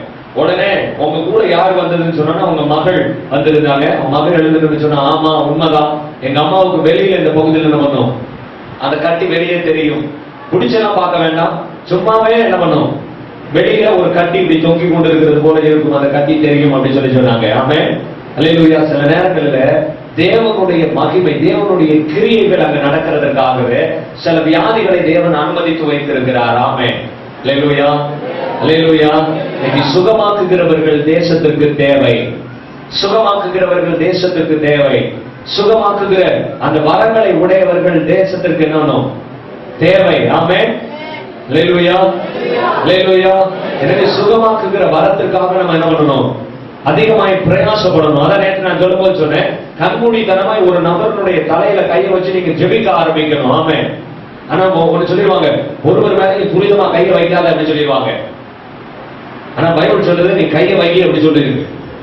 உடனே உங்க கூட யார் வந்ததுன்னு சொன்னா உங்க மகள் வந்திருந்தாங்க. மகள் எழுந்துட்டு சொன்னா, ஆமா உண்மைதான், எங்க அம்மாவுக்கு வெளியில இந்த பகுதியில் என்ன பண்ணோம், அந்த கட்டி வெளியே தெரியும், பிடிச்செல்லாம் பார்க்க வேண்டாம், சும்மாவே என்ன பண்ணும், வெளியில ஒரு கட்டி இப்படி தொங்கி கொண்டு இருக்கிறது போல இருக்கும், அந்த கட்டி தெரியும் அப்படின்னு சொல்லி சொன்னாங்க. ஆமென். அல்லேலூயா. சில நேரங்கள்ல தேவனுடைய மகிமை, தேவனுடைய கிரியைகள் அங்க நடக்கிறதுக்காகவே சில வியாதிகளை தேவன் அனுமதித்து வைத்திருக்கிறார். ஆமென். அல்லேலூயா. அல்லேலூயா. இன்னைக்கு சுகமாக்குகிறவர்கள் தேசத்திற்கு தேவை, சுகமாக்குகிறவர்கள் தேசத்திற்கு தேவை, சுகமாக்குகிற அந்த வரங்களை உடையவர்கள் தேசத்திற்கு என்னணும் தேவை. ஆமென். அல்லேலூயா. அல்லேலூயா. எனவே சுகமாக்குகிற வரத்திற்காக நம்ம என்ன பண்ணணும், அதிகமாய் பிரயாசப்படணும். அதான் நேற்று நான் சொல்லும்போது சொன்னேன், கண்மூடித்தனமாய் ஒரு நபருடைய தலையில கையை வச்சு நீங்க ஜெபிக்க ஆரம்பிக்கணும். ஆமென். ஆனா ஒண்ணு சொல்லிடுவாங்க, ஒருவர் மேலே புனிதமா கையை வைக்காத அப்படின்னு சொல்லிடுவாங்க. ஆனா பைபிள் சொல்றது நீ கையை வை அப்படி சொல்லிருக்கு.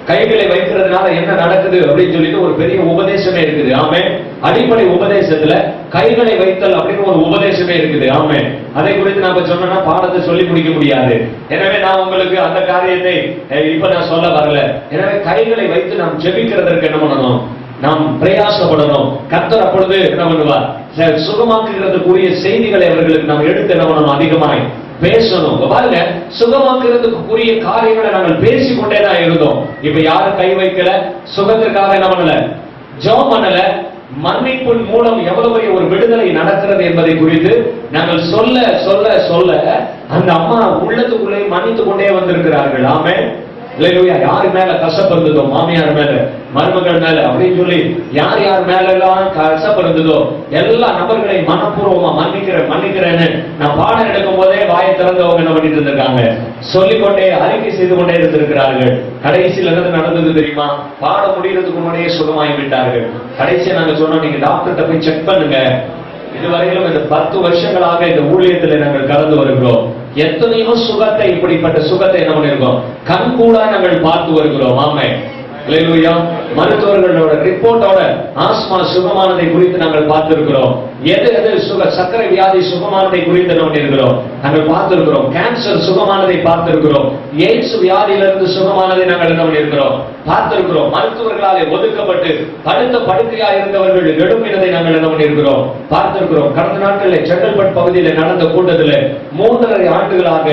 கைகளை வைக்கிறதுனால என்ன நடக்குது அப்படின்னு சொல்லிட்டு ஒரு பெரிய உபதேசமே இருக்குது. ஆமென். அடிப்படை உபதேசத்துல கைகளை வைத்தல் அப்படின்னு ஒரு உபதேசமே இருக்குது. ஆமென். அதை குறித்து நாம சொன்னா பாடத்தை சொல்லி முடிக்க முடியாது. எனவே நான் உங்களுக்கு அந்த காரியத்தை இப்ப நான் சொல்ல வரல. எனவே கைகளை வைத்து நாம் ஜெபிக்கிறதற்கு என்ன பண்ணணும், நாம் பிரயாசப்படணும். கர்த்தர் அப்பொழுது என்ன பண்ணுவார்? சுகமாக்குகிறதுக்குரிய செய்திகளை அவர்களுக்கு நாம் எடுத்து என்ன பண்ணணும்? அதிகமாய் பேசணும். பாருங்க, சுகமாக்குறதுக்குரிய காரியங்களை நாங்கள் பேசிக்கொண்டே தான் இருந்தோம். இப்ப யாரும் கை வைக்கல, சுகத்திற்காக என்ன பண்ணல, ஜெபம் பண்ணல. மன்னிப்பின் மூலம் எவ்வளவு பெரிய ஒரு விடுதலை நடக்கிறது என்பதை குறித்து நாங்கள் சொல்ல சொல்ல சொல்ல அந்த அம்மா உள்ளத்துக்குள்ளே மன்னித்துக் கொண்டே வந்திருக்கிறார்கள். ஆமென். அல்லேலூயா. யார் மேல கசப்பு இருந்ததோ, மாமியார் மேல, மருமகள் மேல அப்படின்னு சொல்லி யார் யார் மேல எல்லாம் கசப்பு இருந்ததோ எல்லா நபர்களை மனப்பூர்வமா மன்னிக்கிறேன்னு நான் பாடம் எடுக்கும் போதே வாயை திறந்தவங்க என்ன பண்ணிட்டு இருந்திருக்காங்க, சொல்லிக்கொண்டே அறிக்கை செய்து கொண்டே இருந்திருக்கிறார்கள். கடைசியில் என்ன நடந்தது தெரியுமா? பாடம் முடிகிறதுக்கு முன்னாடியே சுகமாகி விட்டார்கள். கடைசியா நாங்க சொன்னோம், நீங்க டாக்டர்கிட்ட போய் செக் பண்ணுங்க. இதுவரையிலும் இந்த 10 வருஷங்களாக இந்த ஊழியத்தில் நாங்கள் கடந்து வருகிறோம். எத்தனையோ சுகத்தை, இப்படிப்பட்ட சுகத்தை என்ன பண்ணிருக்கோம், கண் கூட நாங்கள் பார்த்து வருகிறோம். ஆமே. அல்லேலூயா. மருத்துவர்களோட ரிப்போர்ட்டோட ஆஸ்மா சுகமானதை குறித்து நாங்கள் பார்த்திருக்கிறோம். எது சர்க்கரை வியாதி சுகமானதை குறித்து என்ன பண்ணிருக்கிறோம், நாங்கள் பார்த்திருக்கிறோம். கேன்சர் சுகமானதை பார்த்திருக்கிறோம். எய்ட்ஸ் வியாதியிலிருந்து சுகமானதை நாங்கள் என்ன பண்ணிருக்கிறோம், பார்த்திருக்கிறோம். மருத்துவர்களாலே ஒதுக்கப்பட்டு படுத்த படுக்கையா இருந்தவர்கள் எழுப்பினதை நாங்கள் என்ன பண்ணிருக்கிறோம், பார்த்திருக்கிறோம். கடந்த நாட்களில் செங்கல்பட்டு பகுதியில் நடந்த கூட்டத்தில் 3.5 ஆண்டுகளாக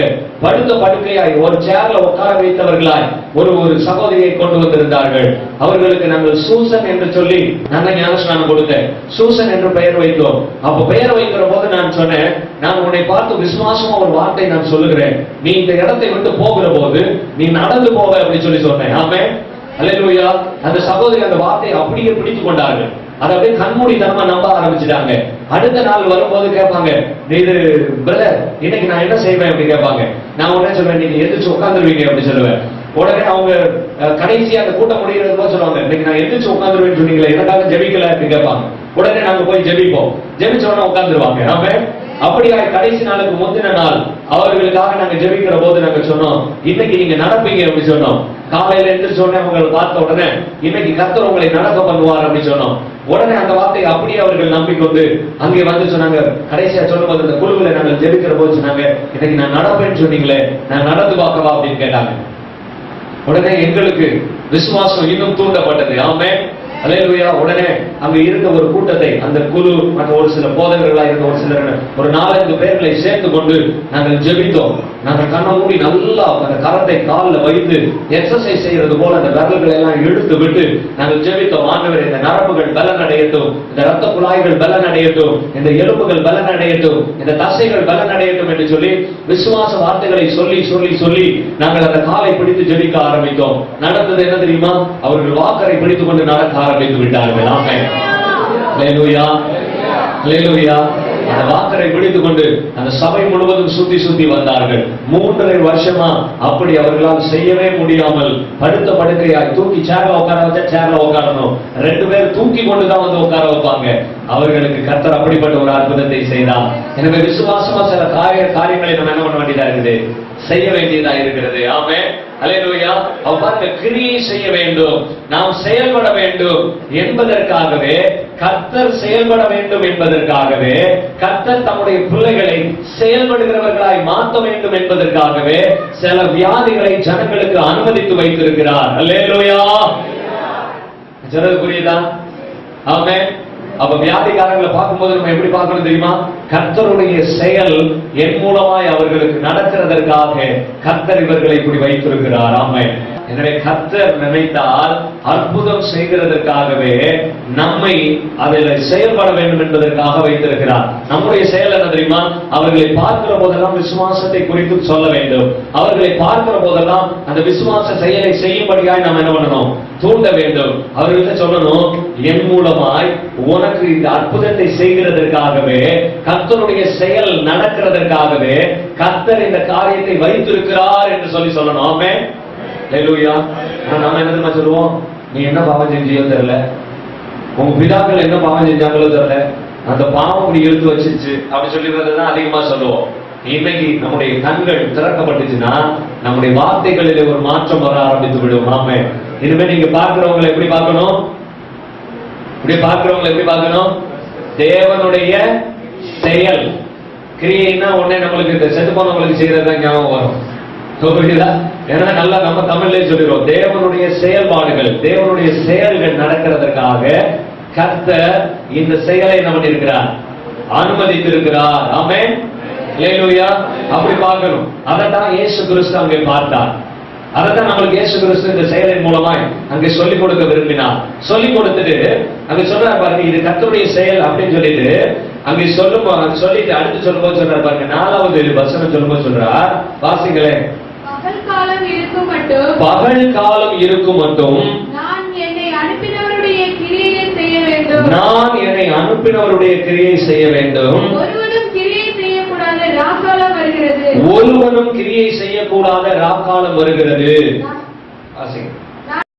படுத்த படுக்கையாய் ஒரு சேர்ல உட்கார வைத்தவர்களாய் ஒரு சகோதரியை கொண்டு வந்திருந்தார்கள். அவர்களுக்கு நாங்கள் சூசன் என்று சொல்லி நாங்கள் ஞானஸ்நானம் கொடுத்தேன். சூசன் என்று பெயர் வைத்தோம். அப்ப பெயர் வைக்கிற போது நான் சொன்னேன், நான் உன்னை பார்த்து விசுவாசமா ஒரு வார்த்தை நான் சொல்லுகிறேன், நீ இந்த இடத்தை விட்டு போகிற போது நீ நடந்து போக அப்படின்னு சொல்லி சொன்னேன். ஆமென். அல்லேலூயா. அந்த சகோதரி அந்த வார்த்தையை அப்படியே பிடித்துக் கொண்டார்கள். அதை அப்படியே கண்மூடித்தனமா நம்ப ஆரம்பிச்சுட்டாங்க. அடுத்த நாள் வரும்போது கேட்பாங்க, இது பிரதர் இன்னைக்கு நான் என்ன செய்வேன் அப்படி கேட்பாங்க. நான் உடனே சொல்றேன், நீங்க எந்திரிச்சு உட்காந்துருவீங்க அப்படி சொல்லுவேன். உடனே அவங்க கடைசியா அந்த கூட்டம் முடிகிறது போது சொல்லுவாங்க, இன்னைக்கு நான் எந்திரிச்சு உட்காந்துருவேன்னு சொன்னீங்களே, எனக்காக ஜெபிக்கல அப்படின்னு கேட்பாங்க. உடனே நாங்க போய் ஜெபிப்போம். ஜெபிச்ச உடனே உட்காந்துருவாங்க. ஆமென். அப்படியா கடைசி நாளுக்கு முந்தின நாள் அவர்களுக்காக நாங்க ஜெபிக்கிற போது நாங்க சொன்னோம், இன்னைக்கு நீங்க நடப்பீங்க அப்படி சொன்னோம். காலையில எந்திரிச்ச உடனே அவங்களை பார்த்த உடனே இன்னைக்கு கர்த்தர் உங்களை நடக்க பண்ணுவார் அப்படி சொன்னோம். உடனே அந்த வார்த்தையை அப்படியே அவர்கள் நம்பிக்கொண்டு அங்கே வந்து சொன்னாங்க. கடைசியா சொல்லும் போது அந்த குழுவில் நாங்கள் ஜெபிக்கிற போது சொன்னாங்க, இன்னைக்கு நான் நடப்பேன்னு சொன்னீங்களே, நான் நடந்து பார்க்கவா அப்படின்னு கேட்டாங்க. உடனே எங்களுக்கு விசுவாசம் இன்னும் தூண்டப்பட்டது. ஆமென். அல்லேலூயா. உடனே அங்க இருந்த ஒரு கூட்டத்தை, அந்த குழு மற்ற ஒரு சில போதகர்களா இருந்த ஒரு சிலர், ஒரு 4-5 பேர்களை சேர்த்து கொண்டு நாங்கள் ஜெபித்தோம். நாங்கள் கண்ணை மூடி நல்லா அந்த கரத்தை காலில் வைத்து எக்ஸசைஸ் செய்யறது போல அந்த விரல்களை எல்லாம் இழுத்து விட்டு நாங்கள் ஜெபித்தோம். ஆண்டவரே, இந்த நரம்புகள் பலன் அடையட்டும், இந்த ரத்த குழாய்கள் பலன் அடையட்டும், இந்த எலும்புகள் பலன் அடையட்டும், இந்த தசைகள் பலன் அடையட்டும் என்று சொல்லி விசுவாச வார்த்தைகளை சொல்லி சொல்லி சொல்லி நாங்கள் அந்த காலை பிடித்து ஜெபிக்க ஆரம்பித்தோம். நடந்தது என்ன தெரியுமா? அவர்கள் வாக்கரை பிடித்துக் கொண்டு நடக்க ஆரம்பித்து விட்டார்கள். ஆமென். அல்லேலூயா. அல்லேலூயா. அந்த வாக்கரை பிடித்துக் கொண்டு அந்த சபை முழுவதும் சுத்தி சுத்தி வந்தார்கள். 3.5 வருஷமா அப்படி அவர்களால் செய்யவே முடியாமல் படுத்த படுக்கையாய் தூக்கி சேர்ல உட்கார வச்சா சேர்ல உட்காரணும். 2 பேர் தூக்கி கொண்டுதான் வந்து உட்கார வைப்பாங்க. அவர்களுக்கு கர்த்தர் அப்படிப்பட்ட ஒரு அற்புதத்தை செய்தார். எனவே விசுவாசமா சில காரியங்களை நம்ம என்ன பண்ண வேண்டியதா இருக்குது, செய்ய வேண்டியதா இருக்கிறது. ஆமென். அல்லேலூயா. அவ்வாறு கிரியை செய்ய வேண்டும், நாம் செயல்பட வேண்டும் என்பதற்காகவே, கர்த்தர் செயல்பட வேண்டும் என்பதற்காகவே, கர்த்தர் தம்முடைய பிள்ளைகளை செயல்படுகிறவர்களாய் மாற்ற வேண்டும் என்பதற்காகவே சில வியாதிகளை ஜனங்களுக்கு அனுமதித்து வைத்திருக்கிறார். அல்லேலூயா. புரியுதா? ஆமென். அப்ப வியாதிகாரங்களை பார்க்கும்போது நம்ம எப்படி பார்க்கணும் தெரியுமா? கர்த்தருடைய செயல் என் மூலமாய் அவர்களுக்கு நடக்கிறதற்காக கர்த்தர் இவர்களை இப்படி வைத்திருக்கிறார். ஆமென். எனவே கர்த்தர் நினைத்தால் அற்புதம் செய்கிறதற்காகவே நம்மை அதில் செயல்பட வேண்டும் என்பதற்காக வைத்திருக்கிறார். நம்முடைய செயல் என்ன தெரியுமா? அவர்களை பார்க்கிற போதெல்லாம் விசுவாசத்தை குறித்து சொல்ல வேண்டும். அவர்களை பார்க்கிற போதெல்லாம் அந்த விசுவாச செயலை செய்யும்படியாய் நாம் என்ன பண்ணணும்? தூண்ட வேண்டும். அவர்கிட்ட சொல்லணும், என் மூலமாய் உனக்கு இந்த அற்புதத்தை செய்கிறதற்காகவே, கர்த்தருடைய செயல் நடக்கிறதற்காகவே கர்த்தர் இந்த காரியத்தை வைத்திருக்கிறார் என்று சொல்லணும். ஆமென். அல்லேலூயா. நாம என்ன தெரியுமா சொல்லுவோம்? நீ என்ன பாவம் செஞ்சியோ தெரியல, உங்க பிதாக்கள் என்ன பாவம் செஞ்சாங்களோ தெரியல, அந்த பாவம் அப்படி இழுத்து வச்சிருச்சு அப்படி சொல்லிடுறதுதான் அதிகமா சொல்லுவோம். இன்னைக்கு நம்முடைய கண்கள் திறக்கப்பட்டுச்சுன்னா நம்முடைய வார்த்தைகளிலே ஒரு மாற்றம் வர ஆரம்பித்து விடும். ஆமென். இனிமே நீங்க பார்க்கிறவங்களை எப்படி பார்க்கணும்? இப்படி பார்க்கிறவங்களை எப்படி பார்க்கணும்? தேவனுடைய செயல். கிரியைன்னா உடனே நம்மளுக்கு இந்த செத்து போனவங்களுக்கு செய்யறதுதான் ஞாபகம் வரும். புரியுதா? ஏன்னா நல்லா நம்ம தமிழ்லயே சொல்லிடுவோம், தேவனுடைய செயல்பாடுகள், தேவனுடைய செயல்கள் நடக்கிறதற்காக கர்த்தர் இந்த செயலை நம்ம இருக்கிறார், அனுமதித்திருக்கிறார். ஆமென், அல்லேலூயா. அப்படி பார்க்கணும். அதைத்தான் இயேசு கிறிஸ்து அங்கே பார்த்தார். அதைத்தான் நம்மளுக்கு இயேசு கிறிஸ்து இந்த செயலின் மூலமாய் அங்கே சொல்லிக் கொடுக்க விரும்பினார். சொல்லிக் கொடுத்துட்டு அங்க சொல்றாரு பாருங்க, இது கர்த்தருடைய செயல் அப்படின்னு சொல்லிட்டு அங்கே சொல்லிட்டு அடுத்து சொல்லும்போது சொல்றாரு பாருங்க, 4வது வசனம் சொல்லும்போது சொல்றார், வாசிங்களே. பகல் காலம் இருக்கும் மட்டும், பகல் காலம் இருக்கும் மட்டும் நான் என்னை அனுப்பினவருடைய கிரியை செய்ய வேண்டும். நான் என்னை அனுப்பினவருடைய கிரியை செய்ய வேண்டும். ஒருவனும் கிரியை செய்யக்கூடாத ராக்காலம் வருகிறது. ஒருவனும் கிரியை செய்யக்கூடாத ராக்காலம் வருகிறது. வாசிங்க.